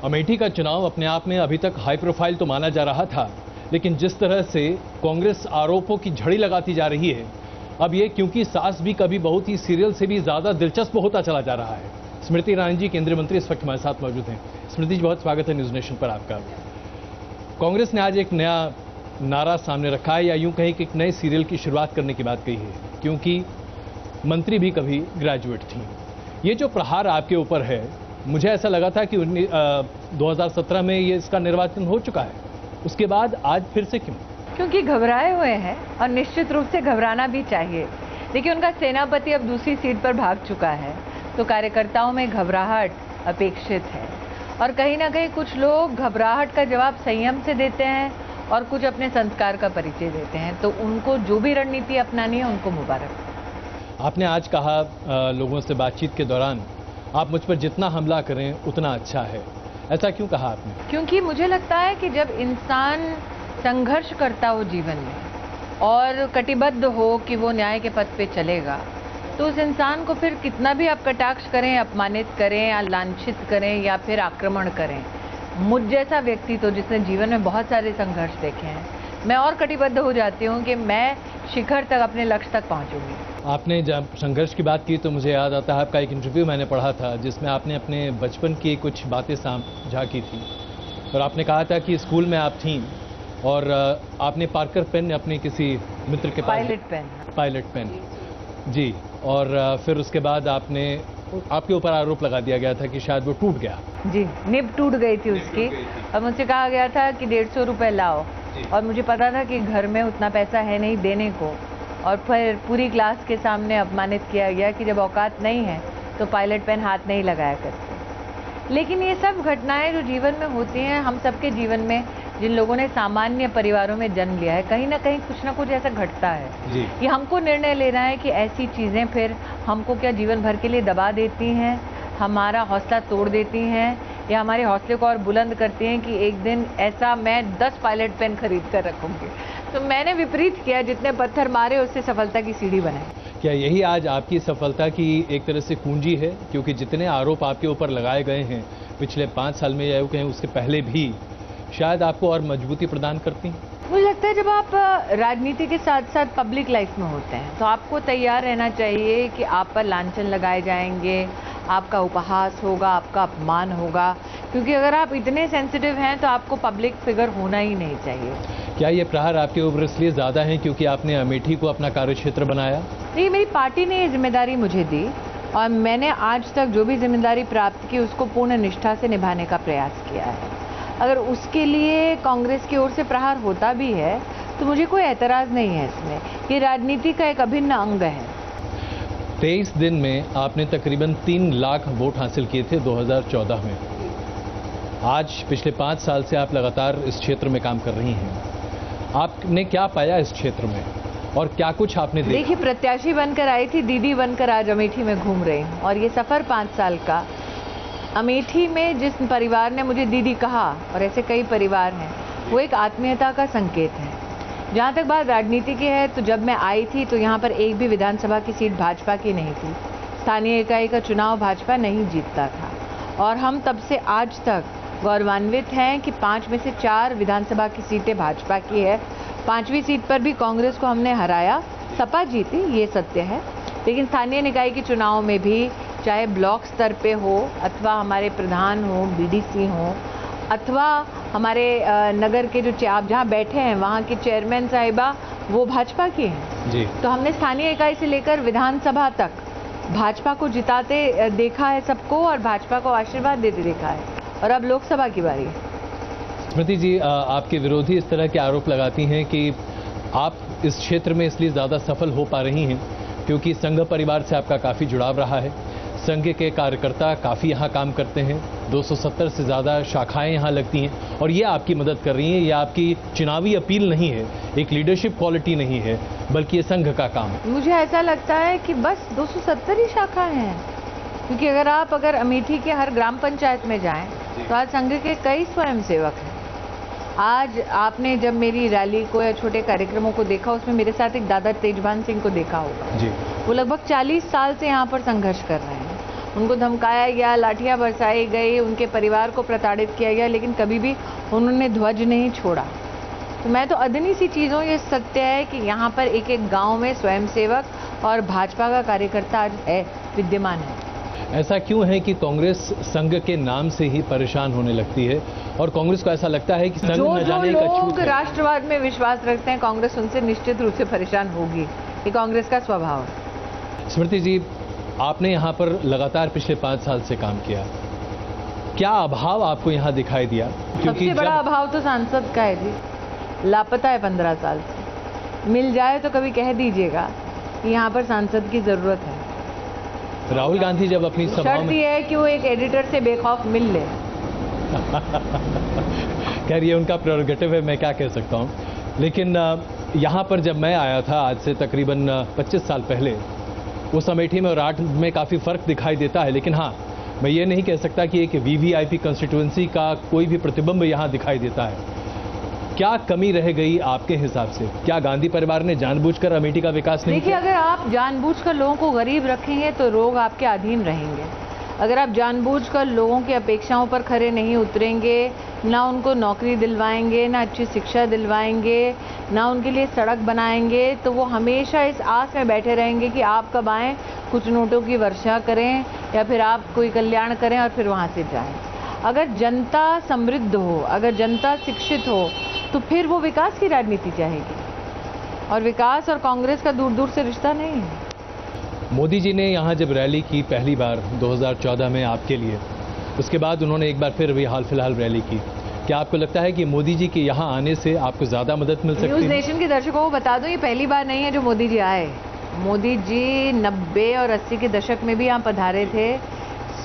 अमेठी का चुनाव अपने आप में अभी तक हाई प्रोफाइल तो माना जा रहा था, लेकिन जिस तरह से कांग्रेस आरोपों की झड़ी लगाती जा रही है, अब ये क्योंकि सास भी कभी बहुत ही सीरियल से भी ज्यादा दिलचस्प होता चला जा रहा है। स्मृति ईरानी जी केंद्रीय मंत्री इस वक्त हमारे साथ मौजूद हैं। स्मृति जी, बहुत स्वागत है न्यूज नेशन पर आपका। कांग्रेस ने आज एक नया नारा सामने रखा है, या यूं कहें कि एक नए सीरियल की शुरुआत करने की बात कही है, क्योंकि मंत्री भी कभी ग्रेजुएट थी। ये जो प्रहार आपके ऊपर है, मुझे ऐसा लगा था कि 2017 में ये इसका निर्वाचन हो चुका है, उसके बाद आज फिर से क्यों? क्योंकि घबराए हुए हैं और निश्चित रूप से घबराना भी चाहिए। देखिए, उनका सेनापति अब दूसरी सीट पर भाग चुका है, तो कार्यकर्ताओं में घबराहट अपेक्षित है। और कहीं ना कहीं कुछ लोग घबराहट का जवाब संयम से देते हैं और कुछ अपने संस्कार का परिचय देते हैं। तो उनको जो भी रणनीति अपनानी है, उनको मुबारक। आपने आज कहा लोगों से बातचीत के दौरान, आप मुझ पर जितना हमला करें उतना अच्छा है। ऐसा क्यों कहा आपने? क्योंकि मुझे लगता है कि जब इंसान संघर्ष करता हो जीवन में और कटिबद्ध हो कि वो न्याय के पथ पे चलेगा, तो उस इंसान को फिर कितना भी आप कटाक्ष करें, अपमानित करें या लांछित करें या फिर आक्रमण करें, मुझ जैसा व्यक्ति तो जिसने जीवन में बहुत सारे संघर्ष देखे हैं, मैं और कटिबद्ध हो जाती हूँ कि मैं शिखर तक, अपने लक्ष्य तक पहुँचूंगी। आपने जब संघर्ष की बात की तो मुझे याद आता है आपका एक इंटरव्यू मैंने पढ़ा था, जिसमें आपने अपने बचपन की कुछ बातें साझा की थी और आपने कहा था कि स्कूल में आप थीं और आपने पार्कर पेन अपने किसी मित्र के पास, पायलट पेन जी, और फिर उसके बाद आपके ऊपर आरोप लगा दिया गया था कि शायद वो टूट गया। जी, निब टूट गई थी उसकी और मुझसे कहा गया था कि 150 रुपये लाओ, और मुझे पता था कि घर में उतना पैसा है नहीं देने को, और फिर पूरी क्लास के सामने अपमानित किया गया कि जब औकात नहीं है तो पायलट पेन हाथ नहीं लगाया करते। लेकिन ये सब घटनाएं जो जीवन में होती हैं, हम सबके जीवन में, जिन लोगों ने सामान्य परिवारों में जन्म लिया है, कहीं ना कहीं कुछ ना कुछ ऐसा घटता है जी। ये हमको निर्णय लेना है कि ऐसी चीज़ें फिर हमको क्या जीवन भर के लिए दबा देती हैं, हमारा हौसला तोड़ देती हैं, या हमारे हौसले को और बुलंद करती हैं कि एक दिन ऐसा मैं 10 पायलट पेन खरीद कर रखूंगी। तो मैंने विपरीत किया, जितने पत्थर मारे उससे सफलता की सीढ़ी बनाई। क्या यही आज आपकी सफलता की एक तरह से कुंजी है? क्योंकि जितने आरोप आपके ऊपर लगाए गए हैं पिछले 5 साल में, या कहें उसके पहले भी, शायद आपको और मजबूती प्रदान करती हैं। मुझे लगता है जब आप राजनीति के साथ साथ पब्लिक लाइफ में होते हैं तो आपको तैयार रहना चाहिए कि आप पर लांछन लगाए जाएंगे, आपका उपहास होगा, आपका अपमान होगा, क्योंकि अगर आप इतने सेंसिटिव हैं तो आपको पब्लिक फिगर होना ही नहीं चाहिए। क्या ये प्रहार आपके ऊपर इसलिए ज्यादा है क्योंकि आपने अमेठी को अपना कार्यक्षेत्र बनाया? नहीं, मेरी पार्टी ने ये जिम्मेदारी मुझे दी और मैंने आज तक जो भी जिम्मेदारी प्राप्त की उसको पूर्ण निष्ठा से निभाने का प्रयास किया है। अगर उसके लिए कांग्रेस की ओर से प्रहार होता भी है तो मुझे कोई एतराज नहीं है इसमें। ये राजनीति का एक अभिन्न अंग है। 23 दिन में आपने तकरीबन 3 लाख वोट हासिल किए थे 2014 में। आज पिछले 5 साल से आप लगातार इस क्षेत्र में काम कर रही हैं। आपने क्या पाया इस क्षेत्र में और क्या कुछ आपने देखा? देखिए, प्रत्याशी बनकर आई थी, दीदी बनकर आज अमेठी में घूम रही हूँ, और ये सफर 5 साल का अमेठी में जिस परिवार ने मुझे दीदी कहा, और ऐसे कई परिवार हैं, वो एक आत्मीयता का संकेत है। जहाँ तक बात राजनीति की है, तो जब मैं आई थी तो यहाँ पर एक भी विधानसभा की सीट भाजपा की नहीं थी। स्थानीय इकाई का चुनाव भाजपा नहीं जीतता था, और हम तब से आज तक गौरवान्वित हैं कि 5 में से 4 विधानसभा की सीटें भाजपा की है। 5वीं सीट पर भी कांग्रेस को हमने हराया, सपा जीती, ये सत्य है। लेकिन स्थानीय निकाय के चुनाव में भी, चाहे ब्लॉक स्तर पे हो अथवा हमारे प्रधान हो, बीडीसी हो, अथवा हमारे नगर के जो आप जहाँ बैठे हैं वहाँ की चेयरमैन साहिबा, वो भाजपा की हैं जी। तो हमने स्थानीय इकाई से लेकर विधानसभा तक भाजपा को जिताते देखा है सबको, और भाजपा को आशीर्वाद देते देखा है। और अब लोकसभा की बारी है। स्मृति जी, आपके विरोधी इस तरह के आरोप लगाती हैं कि आप इस क्षेत्र में इसलिए ज़्यादा सफल हो पा रही हैं क्योंकि संघ परिवार से आपका काफ़ी जुड़ाव रहा है। संघ के कार्यकर्ता काफ़ी यहाँ काम करते हैं, 270 से ज़्यादा शाखाएं यहाँ लगती हैं और ये आपकी मदद कर रही हैं। ये आपकी चुनावी अपील नहीं है, एक लीडरशिप क्वालिटी नहीं है, बल्कि ये संघ का काम है। मुझे ऐसा लगता है कि बस 270 ही शाखाएं हैं, क्योंकि अगर अमेठी के हर ग्राम पंचायत में जाएं तो आज संघ के कई स्वयंसेवक हैं। आज आपने जब मेरी रैली को या छोटे कार्यक्रमों को देखा, उसमें मेरे साथ एक दादा तेजभान सिंह को देखा होगा जी। वो लगभग 40 साल से यहाँ पर संघर्ष कर रहे हैं। उनको धमकाया गया, लाठियां बरसाई गई, उनके परिवार को प्रताड़ित किया गया, लेकिन कभी भी उन्होंने ध्वज नहीं छोड़ा। तो मैं तो अदनी सी चीज़ों, ये सत्य है कि यहाँ पर एक एक गांव में स्वयंसेवक और भाजपा का कार्यकर्ता आज है, विद्यमान है। ऐसा क्यों है कि कांग्रेस संघ के नाम से ही परेशान होने लगती है और कांग्रेस को ऐसा लगता है कि संघ न जाने का छूट लोग है। राष्ट्रवाद में विश्वास रखते हैं, कांग्रेस उनसे निश्चित रूप से परेशान होगी। ये कांग्रेस का स्वभाव है। स्मृति जी, आपने यहाँ पर लगातार पिछले 5 साल से काम किया, क्या अभाव आपको यहाँ दिखाई दिया? सबसे बड़ा अभाव तो सांसद का है जी, लापता है 15 साल से। मिल जाए तो कभी कह दीजिएगा कि यहाँ पर सांसद की जरूरत है। राहुल गांधी जब अपनी सभा शर्त यह है कि वो एक एडिटर से बेखौफ मिल ले। खैर, ये उनका प्रेरोगेटिव है, मैं क्या कह सकता हूँ। लेकिन यहाँ पर जब मैं आया था आज से तकरीबन 25 साल पहले, उस अमेठी में और आठ में काफ़ी फ़र्क दिखाई देता है। लेकिन हाँ, मैं ये नहीं कह सकता कि एक वीवीआईपी कंस्टिट्यूएंसी का कोई भी प्रतिबिंब यहाँ दिखाई देता है। क्या कमी रह गई आपके हिसाब से? क्या गांधी परिवार ने जानबूझकर अमेठी का विकास नहीं किया? देखिए, अगर आप जानबूझकर लोगों को गरीब रखेंगे तो लोग आपके अधीन रहेंगे। अगर आप जानबूझकर लोगों की अपेक्षाओं पर खरे नहीं उतरेंगे, ना उनको नौकरी दिलवाएंगे, ना अच्छी शिक्षा दिलवाएंगे, ना उनके लिए सड़क बनाएंगे, तो वो हमेशा इस आस में बैठे रहेंगे कि आप कब आएँ, कुछ नोटों की वर्षा करें या फिर आप कोई कल्याण करें और फिर वहाँ से जाएं। अगर जनता समृद्ध हो, अगर जनता शिक्षित हो, तो फिर वो विकास की राजनीति चाहेगी। और विकास और कांग्रेस का दूर दूर से रिश्ता नहीं है। मोदी जी ने यहाँ जब रैली की पहली बार 2014 में आपके लिए, उसके बाद उन्होंने एक बार फिर भी हाल फिलहाल रैली की। क्या आपको लगता है कि मोदी जी के यहाँ आने से आपको ज़्यादा मदद मिल सकती है? न्यूज़ नेशन के दर्शकों को बता दूं, ये पहली बार नहीं है जो मोदी जी आए। मोदी जी 90 और 80 के दशक में भी यहाँ पधारे थे,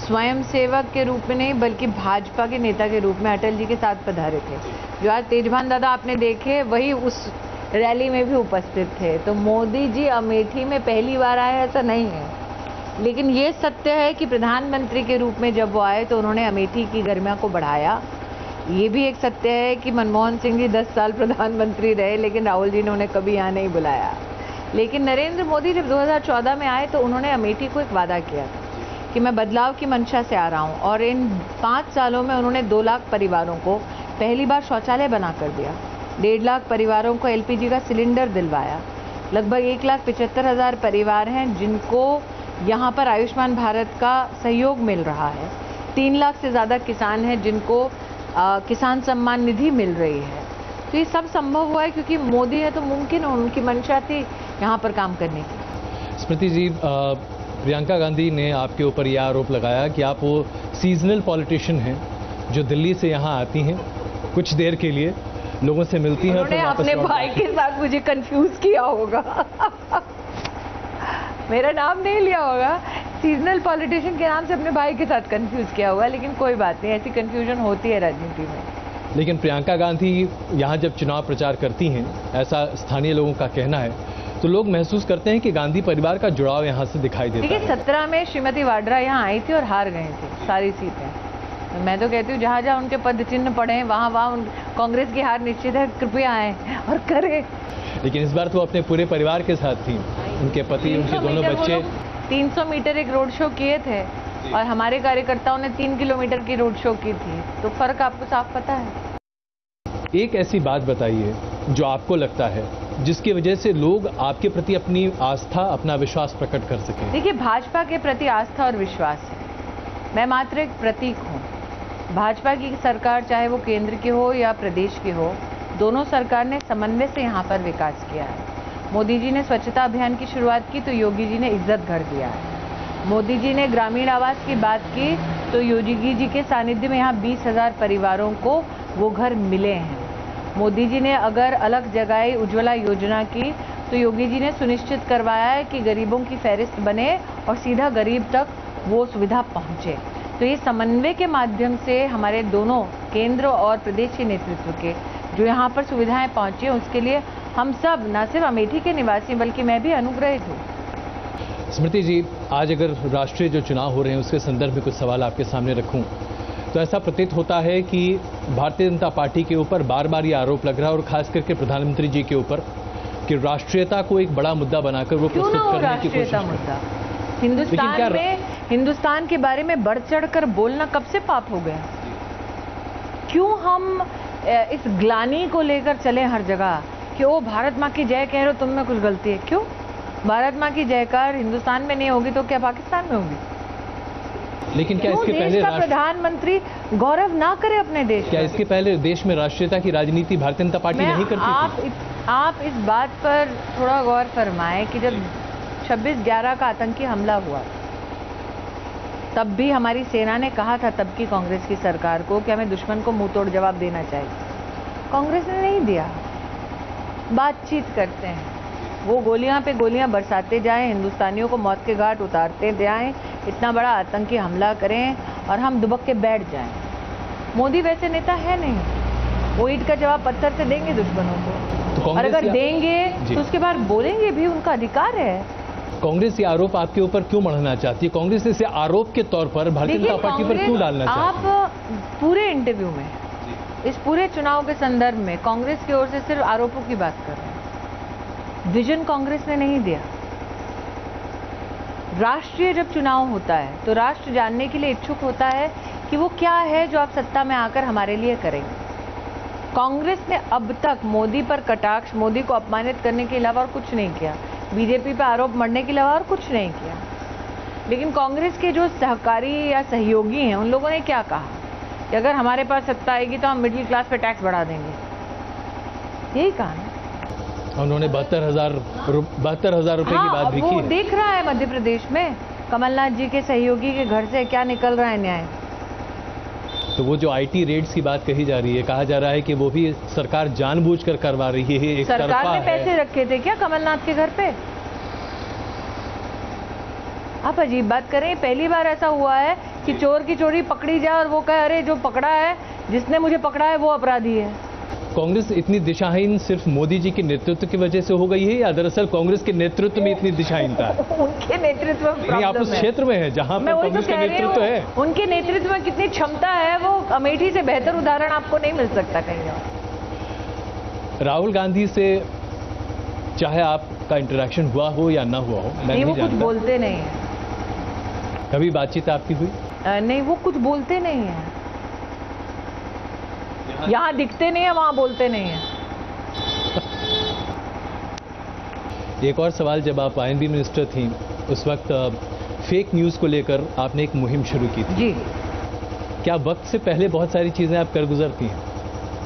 स्वयंसेवक के रूप में नहीं बल्कि भाजपा के नेता के रूप में अटल जी के साथ पधारे थे। जो आज तेजभान दादा आपने देखे, वही उस रैली में भी उपस्थित थे। तो मोदी जी अमेठी में पहली बार आए ऐसा नहीं है। लेकिन ये सत्य है कि प्रधानमंत्री के रूप में जब वो आए तो उन्होंने अमेठी की गरिमा को बढ़ाया। ये भी एक सत्य है कि मनमोहन सिंह जी 10 साल प्रधानमंत्री रहे, लेकिन राहुल जी ने उन्हें कभी यहाँ नहीं बुलाया। लेकिन नरेंद्र मोदी जब 2014 में आए तो उन्होंने अमेठी को एक वादा किया था कि मैं बदलाव की मंशा से आ रहा हूँ। और इन 5 सालों में उन्होंने 2 लाख परिवारों को पहली बार शौचालय बना कर दिया, 1.5 लाख परिवारों को एलपीजी का सिलेंडर दिलवाया, लगभग 1,75,000 परिवार हैं जिनको यहाँ पर आयुष्मान भारत का सहयोग मिल रहा है, 3 लाख से ज़्यादा किसान हैं जिनको किसान सम्मान निधि मिल रही है। तो ये सब संभव हुआ है क्योंकि मोदी है, तो मुमकिन उनकी मंशा थी यहाँ पर काम करने की। स्मृति जी, प्रियंका गांधी ने आपके ऊपर यह आरोप लगाया कि आप वो सीजनल पॉलिटिशियन हैं जो दिल्ली से यहाँ आती हैं, कुछ देर के लिए लोगों से मिलती हैं और फिर वापस अपने भाई के साथ मुझे कंफ्यूज किया होगा। मेरा नाम नहीं लिया होगा, सीजनल पॉलिटिशियन के नाम से अपने भाई के साथ कंफ्यूज किया होगा। लेकिन कोई बात नहीं, ऐसी कंफ्यूजन होती है राजनीति में। लेकिन प्रियंका गांधी यहाँ जब चुनाव प्रचार करती हैं, ऐसा स्थानीय लोगों का कहना है, तो लोग महसूस करते हैं कि गांधी परिवार का जुड़ाव यहाँ से दिखाई देता है। देखिए, 17 में श्रीमती वाड्रा यहाँ आई थी और हार गए थे सारी सीटें। मैं तो कहती हूँ जहाँ जहाँ उनके पद चिन्ह पड़े हैं वहाँ कांग्रेस की हार निश्चित है। कृपया आए और करें। लेकिन इस बार तो अपने पूरे परिवार के साथ थी, उनके पति, उनके दोनों बच्चे। 300 मीटर एक रोड शो किए थे और हमारे कार्यकर्ताओं ने 3 किलोमीटर की रोड शो की थी। तो फर्क आपको साफ पता है। एक ऐसी बात बताइए जो आपको लगता है जिसकी वजह से लोग आपके प्रति अपनी आस्था, अपना विश्वास प्रकट कर सकें। देखिए, भाजपा के प्रति आस्था और विश्वास है। मैं मात्र एक प्रतीक हूँ। भाजपा की सरकार चाहे वो केंद्र की हो या प्रदेश की हो, दोनों सरकार ने समन्वय से यहाँ पर विकास किया है। मोदी जी ने स्वच्छता अभियान की शुरुआत की तो योगी जी ने इज्जत घर दिया है। मोदी जी ने ग्रामीण आवास की बात की तो योगी जी के सानिध्य में यहाँ 20,000 परिवारों को वो घर मिले हैं। मोदी जी ने अगर अलग जगाई उज्ज्वला योजना की तो योगी जी ने सुनिश्चित करवाया है कि गरीबों की फहरिस्त बने और सीधा गरीब तक वो सुविधा पहुंचे। तो ये समन्वय के माध्यम से हमारे दोनों केंद्र और प्रदेश के नेतृत्व के जो यहाँ पर सुविधाएं पहुंची हैं, उसके लिए हम सब, न सिर्फ अमेठी के निवासी बल्कि मैं भी अनुग्रहित हूँ। स्मृति जी, आज अगर राष्ट्रीय जो चुनाव हो रहे हैं उसके संदर्भ में कुछ सवाल आपके सामने रखूं तो ऐसा प्रतीत होता है कि भारतीय जनता पार्टी के ऊपर बार बार ये आरोप लग रहा है और खास करके प्रधानमंत्री जी के ऊपर कि राष्ट्रीयता को एक बड़ा मुद्दा बनाकर वो प्रस्तुत करने की कोशिश मुद्दा हिंदुस्तान के बारे में बढ़ चढ़कर बोलना कब से पाप हो गया? क्यों हम इस ग्लानि को लेकर चले हर जगह कि ओ भारत माँ की जय कह रहे हो, तुम में कुछ गलती है? क्यों? भारत माँ की जयकार हिंदुस्तान में नहीं होगी तो क्या पाकिस्तान में होगी? लेकिन क्या इसके पहले देश का प्रधानमंत्री गौरव ना करे अपने देश? क्या इसके पहले देश में राष्ट्रीयता की राजनीति भारतीय जनता पार्टी नहीं करती थी? आप इस बात पर थोड़ा गौर फरमाएं कि जब 26/11 का आतंकी हमला हुआ तब भी हमारी सेना ने कहा था तब की कांग्रेस की सरकार को कि हमें दुश्मन को मुंह तोड़ जवाब देना चाहिए। कांग्रेस ने नहीं दिया। बातचीत करते हैं, वो गोलियां पे गोलियां बरसाते जाएं, हिंदुस्तानियों को मौत के घाट उतारते जाएं, इतना बड़ा आतंकी हमला करें और हम दुबक के बैठ जाएं। मोदी वैसे नेता है नहीं, वो ईंट का जवाब पत्थर से देंगे दुश्मनों को, और अगर देंगे तो उसके बाद बोलेंगे भी, उनका अधिकार है। कांग्रेस ये आरोप आपके ऊपर क्यों मढ़ना चाहती है? कांग्रेस इसे आरोप के तौर पर भारतीय जनता पार्टी पर क्यों डालना चाहती है? आप पूरे इंटरव्यू में, इस पूरे चुनाव के संदर्भ में कांग्रेस की ओर से सिर्फ आरोपों की बात कर रहे हैं। विजन कांग्रेस ने नहीं दिया। राष्ट्रीय जब चुनाव होता है तो राष्ट्र जानने के लिए इच्छुक होता है कि वो क्या है जो आप सत्ता में आकर हमारे लिए करेंगे। कांग्रेस ने अब तक मोदी पर कटाक्ष, मोदी को अपमानित करने के अलावा और कुछ नहीं किया, बीजेपी पर आरोप मढ़ने के अलावा और कुछ नहीं किया। लेकिन कांग्रेस के जो सहकारी या सहयोगी हैं उन लोगों ने क्या कहा कि अगर हमारे पास सत्ता आएगी तो हम मिडिल क्लास पे टैक्स बढ़ा देंगे, यही कहा ना। उन्होंने 72,000 रुपए की बात भी की है। देख रहा है मध्य प्रदेश में कमलनाथ जी के सहयोगी के घर से क्या निकल रहा है न्याय। तो वो जो आईटी रेड्स की बात कही जा रही है, कहा जा रहा है कि वो भी सरकार जानबूझकर करवा रही है, एक सरकार ने पैसे रखे थे क्या कमलनाथ के घर पे? आप अजीब बात करें, पहली बार ऐसा हुआ है कि चोर की चोरी पकड़ी जाए और वो कहे अरे जो पकड़ा है, जिसने मुझे पकड़ा है वो अपराधी है। कांग्रेस इतनी दिशाहीन सिर्फ मोदी जी के नेतृत्व की वजह से हो गई है या दरअसल कांग्रेस के नेतृत्व में इतनी दिशाहीनता है? उनके नेतृत्व में नहीं, आप उस क्षेत्र में है जहां पर कांग्रेस का नेतृत्व है। उनके नेतृत्व में कितनी क्षमता है, वो अमेठी से बेहतर उदाहरण आपको नहीं मिल सकता कहीं और। राहुल गांधी से चाहे आपका इंटरेक्शन हुआ हो या ना हुआ हो, मैं नहीं जानता। वो कुछ बोलते नहीं है। कभी बातचीत आपकी हुई? नहीं, वो कुछ बोलते नहीं है। यहाँ दिखते नहीं है, वहां बोलते नहीं है। एक और सवाल, जब आप आईएनबी मिनिस्टर थी उस वक्त फेक न्यूज को लेकर आपने एक मुहिम शुरू की थी। जी। क्या वक्त से पहले बहुत सारी चीजें आप कर गुजरती हैं?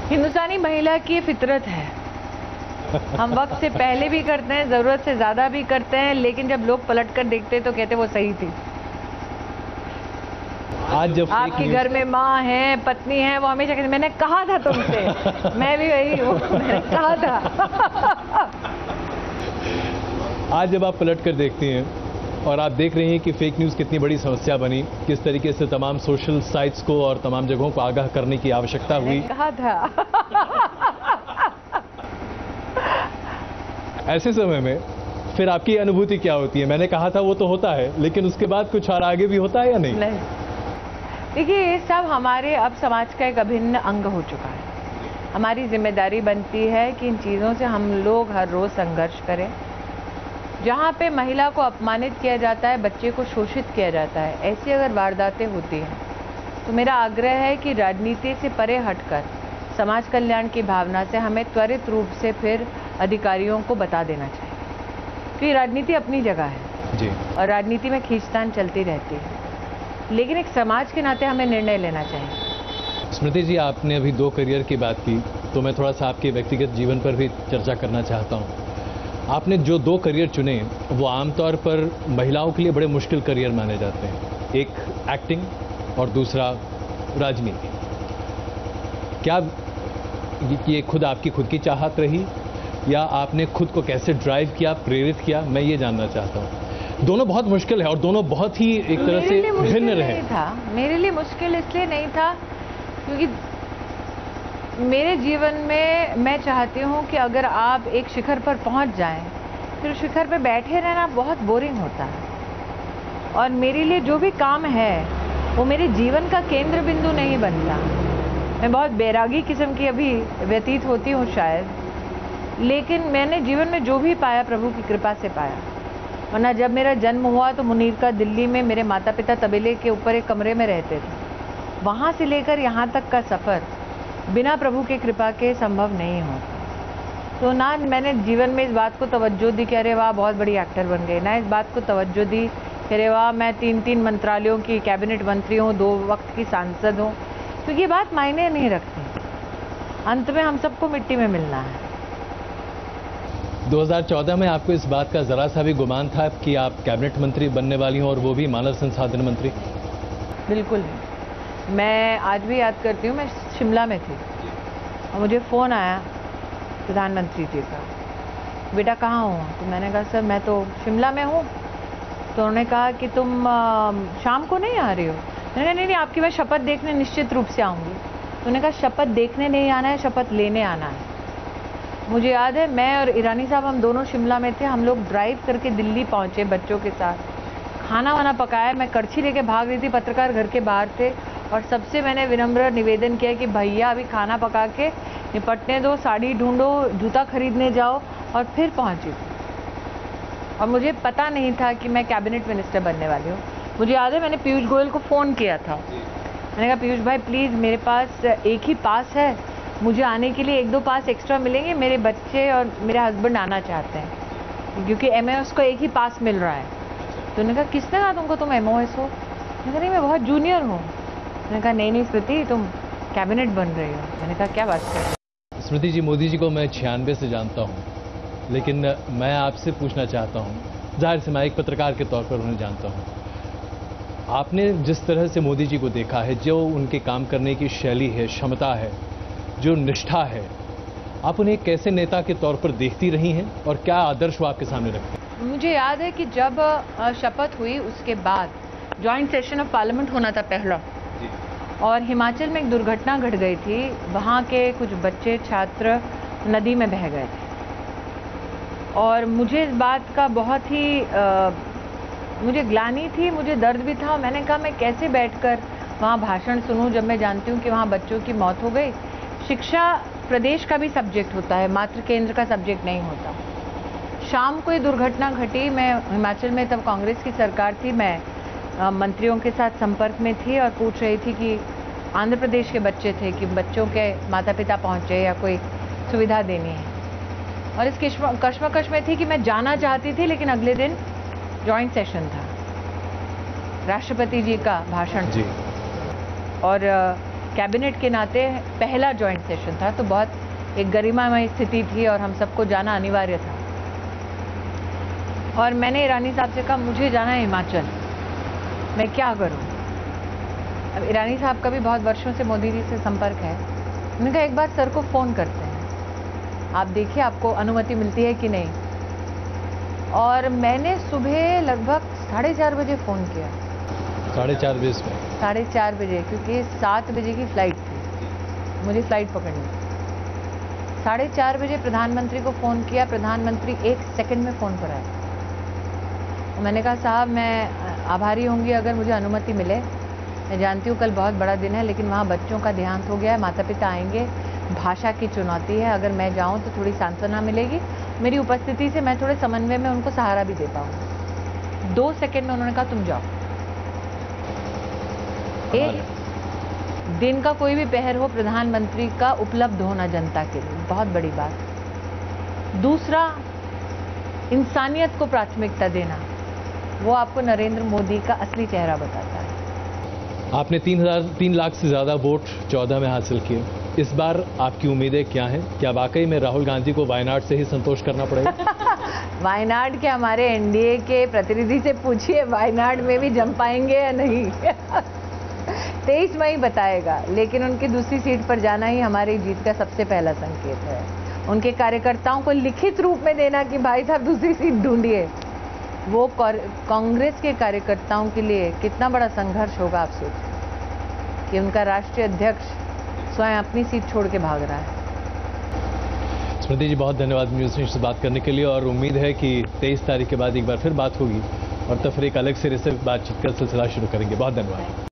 हिंदुस्तानी महिला की फितरत है, हम वक्त से पहले भी करते हैं, जरूरत से ज्यादा भी करते हैं, लेकिन जब लोग पलट कर देखते तो कहते वो सही थी। आज जब आपके घर में माँ है, पत्नी है, वो हमेशा कहती मैंने कहा था तुमसे। मैं भी वही हूँ, मैंने कहा था। आज जब आप पलट कर देखती हैं और आप देख रही हैं कि फेक न्यूज़ कितनी बड़ी समस्या बनी, किस तरीके से तमाम सोशल साइट्स को और तमाम जगहों को आगाह करने की आवश्यकता हुई, कहा था। ऐसे समय में फिर आपकी अनुभूति क्या होती है? मैंने कहा था वो तो होता है, लेकिन उसके बाद कुछ और आगे भी होता है या नहीं? देखिए, ये सब हमारे अब समाज का एक अभिन्न अंग हो चुका है। हमारी जिम्मेदारी बनती है कि इन चीज़ों से हम लोग हर रोज संघर्ष करें। जहाँ पे महिला को अपमानित किया जाता है, बच्चे को शोषित किया जाता है, ऐसी अगर वारदातें होती हैं तो मेरा आग्रह है कि राजनीति से परे हटकर समाज कल्याण की भावना से हमें त्वरित रूप से फिर अधिकारियों को बता देना चाहिए, क्योंकि राजनीति अपनी जगह है जी, और राजनीति में खींचतान चलती रहती है, लेकिन एक समाज के नाते हमें निर्णय लेना चाहिए। स्मृति जी, आपने अभी 2 करियर की बात की, तो मैं थोड़ा सा आपके व्यक्तिगत जीवन पर भी चर्चा करना चाहता हूँ। आपने जो 2 करियर चुने वो आमतौर पर महिलाओं के लिए बड़े मुश्किल करियर माने जाते हैं, एक एक्टिंग और दूसरा राजनीति। क्या ये आपकी खुद की चाहत रही या आपने खुद को कैसे ड्राइव किया, प्रेरित किया, मैं ये जानना चाहता हूँ। दोनों बहुत मुश्किल है और दोनों बहुत ही एक तरह से भिन्न रहे। मेरे लिए मुश्किल इसलिए नहीं था क्योंकि मेरे जीवन में मैं चाहती हूँ कि अगर आप एक शिखर पर पहुँच जाएं, फिर शिखर पर बैठे रहना बहुत बोरिंग होता है, और मेरे लिए जो भी काम है वो मेरे जीवन का केंद्र बिंदु नहीं बनता। मैं बहुत बैरागी किस्म की अभी व्यतीत होती हूँ शायद, लेकिन मैंने जीवन में जो भी पाया प्रभु की कृपा से पाया, वरना जब मेरा जन्म हुआ तो मुनीर का दिल्ली में मेरे माता पिता तबेले के ऊपर एक कमरे में रहते थे। वहाँ से लेकर यहाँ तक का सफ़र बिना प्रभु की कृपा के संभव नहीं होता। तो ना मैंने जीवन में इस बात को तवज्जो दी कि अरे वाह बहुत बड़ी एक्टर बन गई, ना इस बात को तवज्जो दी कि अरे वाह मैं 3-3 मंत्रालयों की कैबिनेट मंत्री हूँ, 2 वक्त की सांसद हूँ, क्योंकि ये बात मायने नहीं रखती। अंत में हम सबको मिट्टी में मिलना है। 2014 में आपको इस बात का जरा सा भी गुमान था कि आप कैबिनेट मंत्री बनने वाली हों, और वो भी मानव संसाधन मंत्री? बिल्कुल नहीं। मैं आज भी याद करती हूँ, मैं शिमला में थी और मुझे फ़ोन आया प्रधानमंत्री जी का, बेटा कहाँ हो? तो मैंने कहा सर मैं तो शिमला में हूँ। तो उन्होंने कहा कि तुम शाम को नहीं आ रही हो? मैंने कहा नहीं, आपकी मैं शपथ देखने निश्चित रूप से आऊँगी। तो उन्होंने कहा शपथ देखने नहीं आना है, शपथ लेने आना है। मुझे याद है मैं और ईरानी साहब हम दोनों शिमला में थे। हम लोग ड्राइव करके दिल्ली पहुँचे बच्चों के साथ, खाना वाना पकाया, मैं करछी लेके भाग रही थी, पत्रकार घर के बाहर थे और सबसे मैंने विनम्र निवेदन किया कि भैया अभी खाना पका के निपटने दो, साड़ी ढूंढो, जूता खरीदने जाओ, और फिर पहुंची थी। और मुझे पता नहीं था कि मैं कैबिनेट मिनिस्टर बनने वाली हूँ। मुझे याद है मैंने पीयूष गोयल को फ़ोन किया था। मैंने कहा पीयूष भाई प्लीज़ मेरे पास एक ही पास है, मुझे आने के लिए 1-2 पास एक्स्ट्रा मिलेंगे, मेरे बच्चे और मेरे हस्बैंड आना चाहते हैं क्योंकि MOS को एक ही पास मिल रहा है। तो उन्होंने कहा किसने कहा तुमको तुम MOS हो? मैंने कहा नहीं मैं बहुत जूनियर हूँ। मैंने कहा नहीं स्मृति तुम कैबिनेट बन रही हो। मैंने कहा क्या बात कर रही हो? स्मृति जी, मोदी जी को मैं 96 से जानता हूँ, लेकिन मैं आपसे पूछना चाहता हूँ, जाहिर से मैं एक पत्रकार के तौर पर उन्हें जानता हूँ, आपने जिस तरह से मोदी जी को देखा है, जो उनके काम करने की शैली है, क्षमता है, जो निष्ठा है, आप उन्हें कैसे नेता के तौर पर देखती रही हैं और क्या आदर्श वो आपके सामने रखते हैं? मुझे याद है कि जब शपथ हुई उसके बाद जॉइंट सेशन ऑफ पार्लियामेंट होना था पहला, और हिमाचल में एक दुर्घटना घट गई थी। वहाँ के कुछ बच्चे छात्र नदी में बह गए थे और मुझे इस बात का बहुत ही मुझे ग्लानि थी, मुझे दर्द भी था। मैंने कहा मैं कैसे बैठकर वहाँ भाषण सुनूं जब मैं जानती हूँ कि वहाँ बच्चों की मौत हो गई। शिक्षा प्रदेश का भी सब्जेक्ट होता है, मात्र केंद्र का सब्जेक्ट नहीं होता। शाम को ये दुर्घटना घटी। मैं हिमाचल में तब कांग्रेस की सरकार थी, मैं मंत्रियों के साथ संपर्क में थी और पूछ रही थी कि आंध्र प्रदेश के बच्चे थे कि बच्चों के माता पिता पहुँचे या कोई सुविधा देनी है, और इस कश्मकश में थी कि मैं जाना चाहती थी, लेकिन अगले दिन जॉइंट सेशन था, राष्ट्रपति जी का भाषण जी, और कैबिनेट के नाते पहला जॉइंट सेशन था, तो बहुत एक गरिमामय स्थिति थी और हम सबको जाना अनिवार्य था। और मैंने ईरानी साहब से कहा मुझे जाना है हिमाचल, मैं क्या करूं? अब ईरानी साहब का भी बहुत वर्षों से मोदी जी से संपर्क है। उन्होंने कहा एक बार सर को फ़ोन करते हैं, आप देखिए आपको अनुमति मिलती है कि नहीं। और मैंने सुबह लगभग 4:30 बजे फ़ोन किया। 4:30 बजे? 4:30 बजे, क्योंकि 7 बजे की फ़्लाइट थी, मुझे फ़्लाइट पकड़नी थी। 4:30 बजे प्रधानमंत्री को फ़ोन किया, प्रधानमंत्री 1 सेकंड में फ़ोन पर आए। मैंने कहा साहब मैं आभारी होंगी अगर मुझे अनुमति मिले, मैं जानती हूँ कल बहुत बड़ा दिन है, लेकिन वहाँ बच्चों का देहांत हो गया है, माता पिता आएंगे, भाषा की चुनौती है, अगर मैं जाऊँ तो थोड़ी सांत्वना मिलेगी, मेरी उपस्थिति से मैं थोड़े समन्वय में उनको सहारा भी दे पाऊँगी। 2 सेकंड में उन्होंने कहा तुम जाओ। एक दिन का कोई भी पहर हो, प्रधानमंत्री का उपलब्ध होना जनता के लिए बहुत बड़ी बात। दूसरा, इंसानियत को प्राथमिकता देना, वो आपको नरेंद्र मोदी का असली चेहरा बताता है। आपने 3 लाख से ज़्यादा वोट 14 में हासिल किए। इस बार आपकी उम्मीदें क्या हैं? क्या वाकई में राहुल गांधी को वायनाड से ही संतोष करना पड़ेगा? वायनाड के हमारे NDA के प्रतिनिधि से पूछिए, वायनाड में भी जम पाएंगे या नहीं। 23 मई बताएगा, लेकिन उनकी दूसरी सीट पर जाना ही हमारी जीत का सबसे पहला संकेत है। उनके कार्यकर्ताओं को लिखित रूप में देना कि भाई साहब दूसरी सीट ढूंढिए, वो कांग्रेस के कार्यकर्ताओं के लिए कितना बड़ा संघर्ष होगा। आप सोचिए कि उनका राष्ट्रीय अध्यक्ष स्वयं अपनी सीट छोड़ के भाग रहा है। स्मृति जी बहुत धन्यवाद न्यूज़ नेशन से बात करने के लिए, और उम्मीद है कि 23 तारीख के बाद एक बार फिर बात होगी और तब फिर एक अलग सिरे से बातचीत का सिलसिला शुरू करेंगे। बहुत धन्यवाद।